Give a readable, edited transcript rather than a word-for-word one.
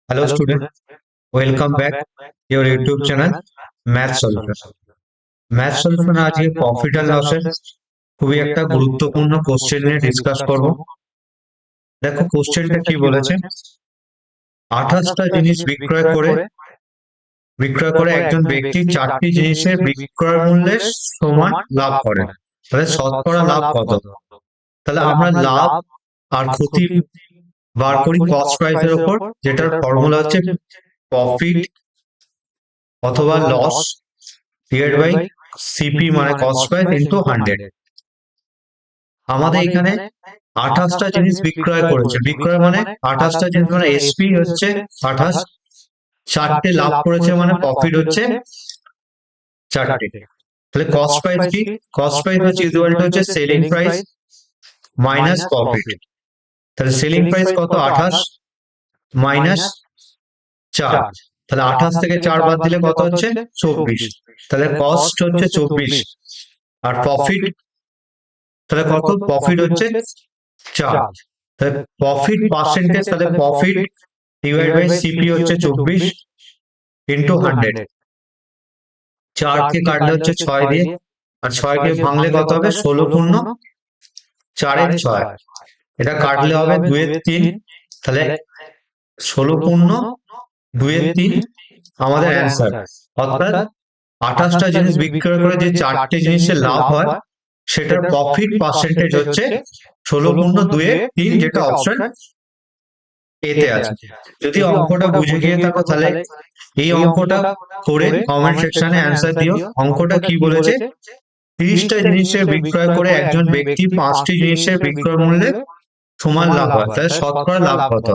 Hello student, welcome back your YouTube channel Math Solution. Math Solution আজকে profit and লসের খুবই একটা গুরুত্বপূর্ণ কোশ্চেন নিয়ে ডিসকাস করব। দেখো কোশ্চেনটা কি বলেছে, 28টা জিনিস বিক্রয় করে একজন ব্যক্তি 4টি জিনিসের বিক্রয় মূল্যের সমান লাভ করে। তাহলে শতকরা লাভ কত? তাহলে আমরা লাভ আর ক্ষতি বার করি কস্ট প্রাইসের উপর, যেটার ফর্মুলা হচ্ছে প্রফিট অথবা লস ডিভাইড বাই সিপি মানে কস্ট প্রাইস ইনটু 100। আমাদের এখানে 28টা জিনিস বিক্রয় করেছে, বিক্রয় মানে 28টা জিনিস মানে এসপি হচ্ছে 28, 4টে লাভ করেছে মানে প্রফিট হচ্ছে 4টে। তাহলে কস্ট প্রাইস কি? কস্ট প্রাইস হচ্ছে ইকুয়াল টু হচ্ছে সেলিং প্রাইস মাইনাস প্রফিট। তাহলে সেলিং প্রাইস কত? 28 মাইনাস 4, তাহলে 28 থেকে 4 বাদ দিলে কত হচ্ছে? 24। তাহলে কস্ট হচ্ছে 24 আর প্রফিট তাহলে কত? প্রফিট হচ্ছে 4। তাহলে প্রফিট পার্সেন্টেজ, তাহলে প্রফিট ডিভাইড বাই সিপি হচ্ছে 24 ইনটু 100। 4 কে কাটলে হচ্ছে 6 দিয়ে, আর 6 কে ভাঙলে কত হবে? 16 পূর্ণ 4 এর 6, এটা কাটলে হবে 2 এর 3, তাহলে 16 পূর্ণ 2 এর 3 আমাদের অ্যান্সার। অর্থাৎ 28টা জিনিস বিক্রয় করে যে 4টে জিনিসের লাভ হয় সেটার প্রফিট পার্সেন্টেজ হচ্ছে 16 পূর্ণ 2 এর 3, যেটা অপশন এতে আছে। যদি অঙ্কটা বুঝে গিয়ে থাকো তাহলে এই অঙ্কটা করে কমেন্ট সেকশনে অ্যান্সার দিও। অঙ্কটা কি বলেছে? 30টা জিনিসের বিক্রয় করে একজন ব্যক্তি 5টি জিনিসের বিক্রয় মূল্যে সমান লাভ হয়, তাহলে শতকরা লাভ কত?